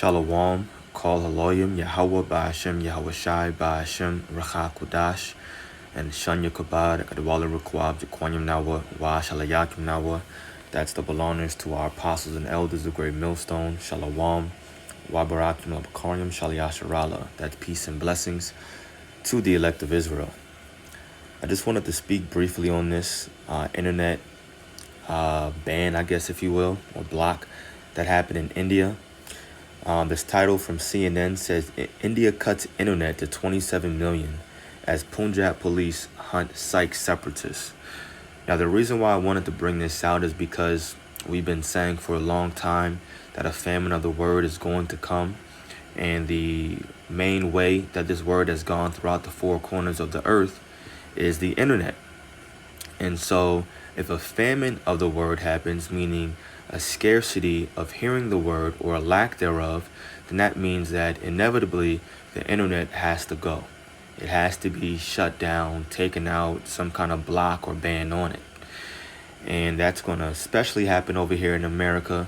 Shalom, Kol Haloyim, Yahweh Ba'ashem, Yahweh Shai, Ba'ashem, Racha Kudash, and Shanya Kabad, Adwala Rukwab, Jaquanyam Nawa, Wa Shalayakim Nawa. That's the belongers to our apostles and elders of Great Millstone, Shalom, Wa Barakim Labakaryam, Shalayasharala. That's peace and blessings to the elect of Israel. I just wanted to speak briefly on this internet ban, I guess, if you will, or block that happened in India. This title from CNN says, India cuts internet to 27 million as Punjab police hunt Sikh separatists. Now, the reason why I wanted to bring this out is because we've been saying for a long time that a famine of the word is going to come. And the main way that this word has gone throughout the four corners of the earth is the internet. And so if a famine of the word happens, meaning a scarcity of hearing the word or a lack thereof, then that means that inevitably the internet has to go. It has to be shut down, taken out, some kind of block or ban on it. And that's going to especially happen over here in America.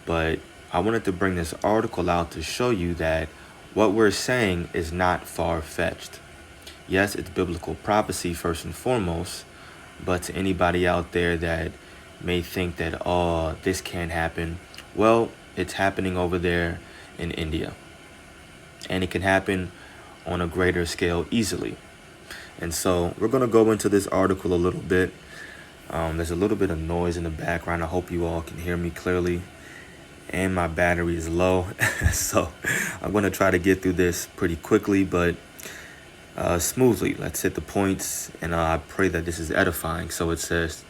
But I wanted to bring this article out to show you that what we're saying is not far-fetched. Yes, it's biblical prophecy first and foremost, but to anybody out there that may think that, oh, this can't happen, well, it's happening over there in India. And it can happen on a greater scale easily. And so we're going to go into this article a little bit. There's a little bit of noise in the background. I hope you all can hear me clearly. And my battery is low. So I'm going to try to get through this pretty quickly, but smoothly. Let's hit the points, and I pray that this is edifying. So it says,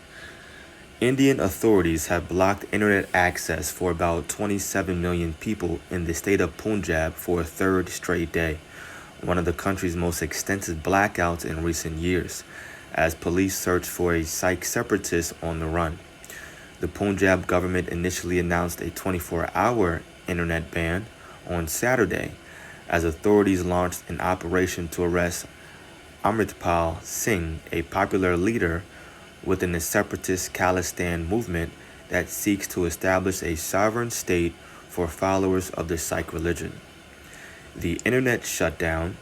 Indian authorities have blocked internet access for about 27 million people in the state of Punjab for a third straight day, one of the country's most extensive blackouts in recent years, as police search for a Sikh separatist on the run. The Punjab government initially announced a 24-hour internet ban on Saturday, as authorities launched an operation to arrest Amritpal Singh, a popular leader within the separatist Khalistan movement that seeks to establish a sovereign state for followers of the Sikh religion. The internet shutdown,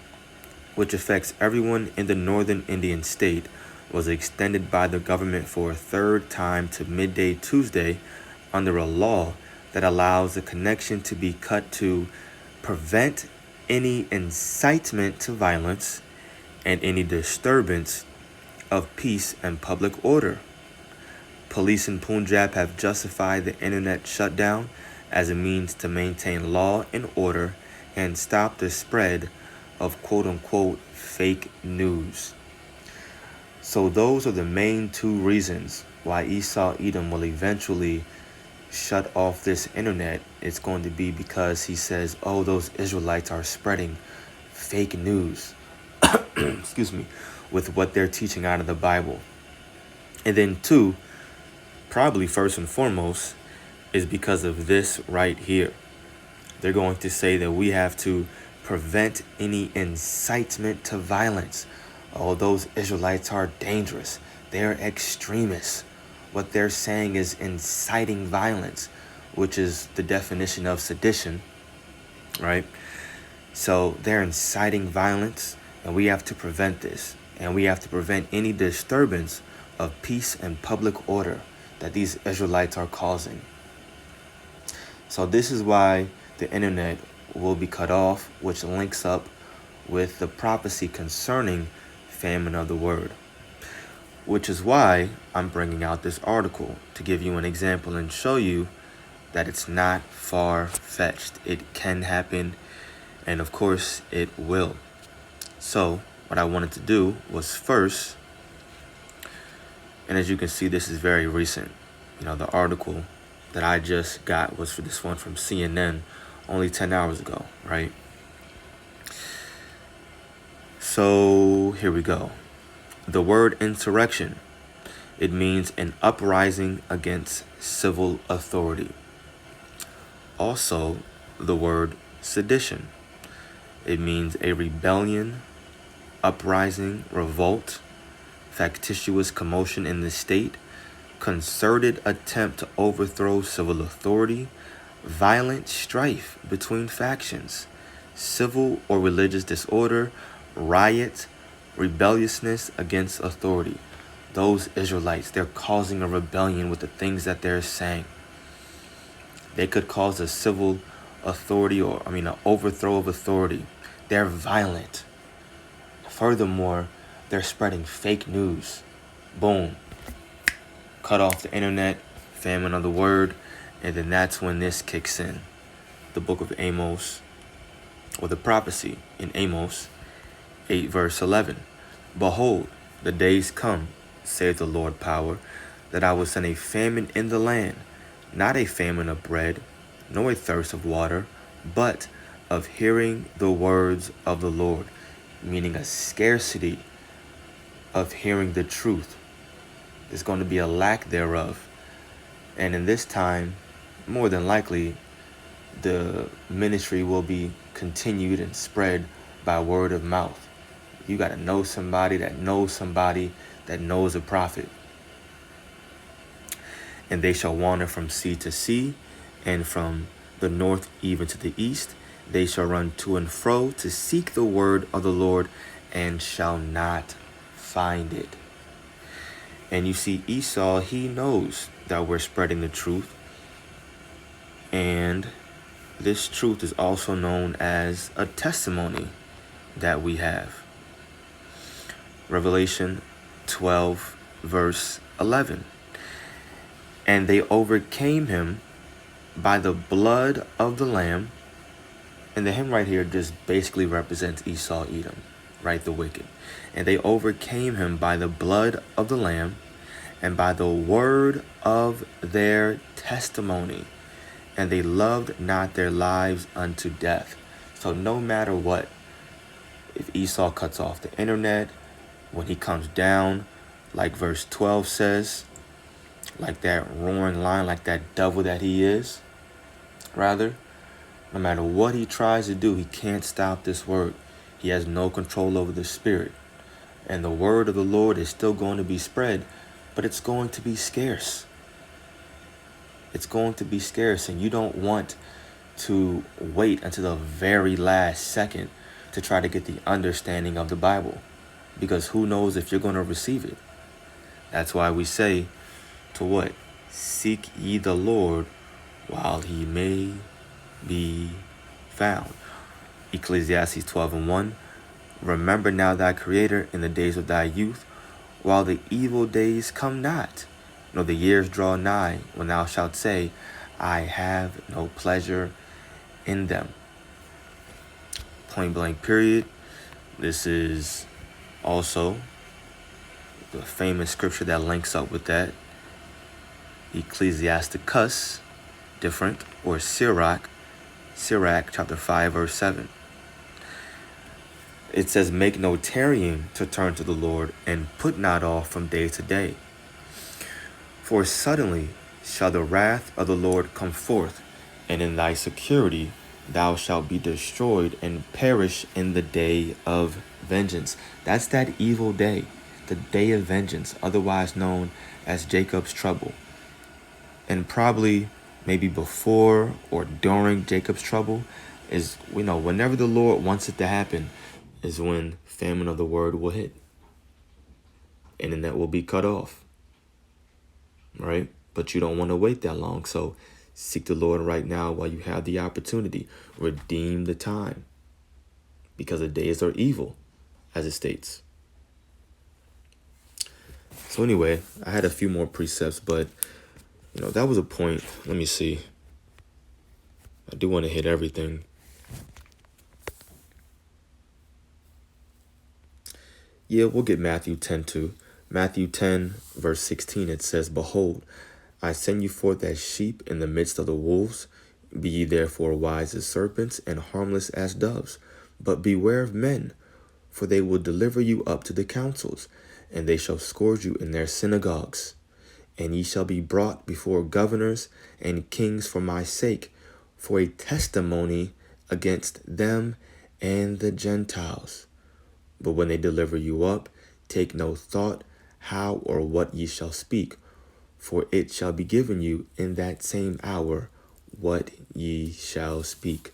which affects everyone in the northern Indian state, was extended by the government for a third time to midday Tuesday under a law that allows the connection to be cut to prevent any incitement to violence and any disturbance of peace and public order. Police in Punjab have justified the internet shutdown as a means to maintain law and order and stop the spread of quote-unquote fake news. So those are the main two reasons why Esau Edom will eventually shut off this internet. It's going to be because he says, oh, those Israelites are spreading fake news, excuse me, with what they're teaching out of the Bible. And then two, probably first and foremost, is because of this right here. They're going to say that we have to prevent any incitement to violence. Oh, those Israelites are dangerous. They're extremists. What they're saying is inciting violence, which is the definition of sedition, right? So they're inciting violence, and we have to prevent this. And we have to prevent any disturbance of peace and public order that these Israelites are causing. So this is why the internet will be cut off, which links up with the prophecy concerning famine of the word, which is why I'm bringing out this article to give you an example and show you that it's not far-fetched. It can happen, and of course it will. So what I wanted to do was first, and as you can see, this is very recent. You know, the article that I just got was for this one from CNN only 10 hours ago, right? So here we go. The word insurrection, it means an uprising against civil authority. Also, the word sedition, it means a rebellion, uprising, revolt, factitious commotion in the state, concerted attempt to overthrow civil authority, violent strife between factions, civil or religious disorder, riot, rebelliousness against authority. Those Israelites, they're causing a rebellion with the things that they're saying. They could cause a civil authority an overthrow of authority. They're violent. Furthermore, they're spreading fake news. Boom. Cut off the internet, famine of the word, and then that's when this kicks in. The book of Amos, or the prophecy in Amos 8 verse 11. Behold, the days come, saith the Lord power, that I will send a famine in the land, not a famine of bread, nor a thirst of water, but of hearing the words of the Lord, meaning a scarcity of hearing the truth. There's going to be a lack thereof. And in this time, more than likely, the ministry will be continued and spread by word of mouth. You got to know somebody that knows a prophet. And they shall wander from sea to sea, and from the north even to the east. They shall run to and fro to seek the word of the Lord, and shall not find it. And you see, Esau, he knows that we're spreading the truth. And this truth is also known as a testimony that we have. Revelation 12, verse 11. And they overcame him by the blood of the Lamb. And the him right here just basically represents Esau, Edom, right? The wicked. And they overcame him by the blood of the Lamb and by the word of their testimony. And they loved not their lives unto death. So no matter what, if Esau cuts off the internet, when he comes down, like verse 12 says, like that roaring lion, like that devil that he is, rather, no matter what he tries to do, he can't stop this word. He has no control over the spirit. And the word of the Lord is still going to be spread, but it's going to be scarce. It's going to be scarce, and you don't want to wait until the very last second to try to get the understanding of the Bible, because who knows if you're going to receive it. That's why we say to what? Seek ye the Lord while he may be found. Ecclesiastes 12:1. Remember now thy Creator in the days of thy youth, while the evil days come not, nor the years draw nigh, when thou shalt say, I have no pleasure in them. Point blank period. This is also the famous scripture that links up with that. Ecclesiasticus, different, or Sirach chapter 5 verse 7. It says, make no tarrying to turn to the Lord, and put not off from day to day. For suddenly shall the wrath of the Lord come forth, and in thy security thou shalt be destroyed and perish in the day of vengeance. That's that evil day, the day of vengeance, otherwise known as Jacob's trouble. And probably maybe before or during Jacob's trouble is, whenever the Lord wants it to happen, is when famine of the word will hit. And then that will be cut off. Right? But you don't want to wait that long. So seek the Lord right now while you have the opportunity. Redeem the time. Because the days are evil, as it states. So anyway, I had a few more precepts, but that was a point. Let me see. I do want to hit everything. Yeah, we'll get Matthew 10 too. Matthew 10, verse 16, it says, Behold, I send you forth as sheep in the midst of the wolves. Be ye therefore wise as serpents and harmless as doves. But beware of men, for they will deliver you up to the councils, and they shall scourge you in their synagogues. And ye shall be brought before governors and kings for my sake, for a testimony against them and the Gentiles. But when they deliver you up, take no thought how or what ye shall speak, for it shall be given you in that same hour what ye shall speak.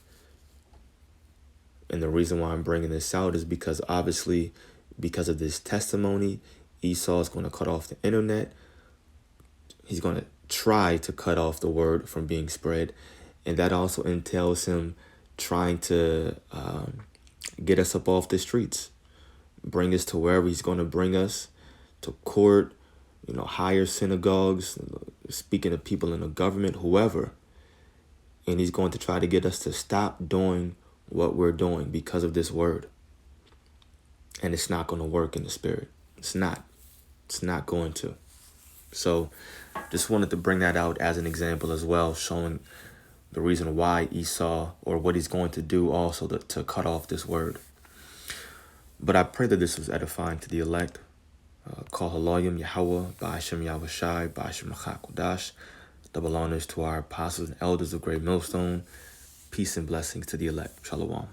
And the reason why I'm bringing this out is because obviously, because of this testimony, Esau is going to cut off the internet. He's going to try to cut off the word from being spread. And that also entails him trying to get us up off the streets, bring us to wherever he's going to bring us, to court, higher synagogues, speaking to people in the government, whoever. And he's going to try to get us to stop doing what we're doing because of this word. And it's not going to work in the spirit. It's not going to. So just wanted to bring that out as an example as well, showing the reason why Esau, or what he's going to do also to cut off this word. But I pray that this was edifying to the elect. Call Haloyim Yahweh, Ba'ashem Yahushai, Ba'ashem Machakodash. Double honors to our apostles and elders of Great Millstone. Peace and blessings to the elect. Shalom.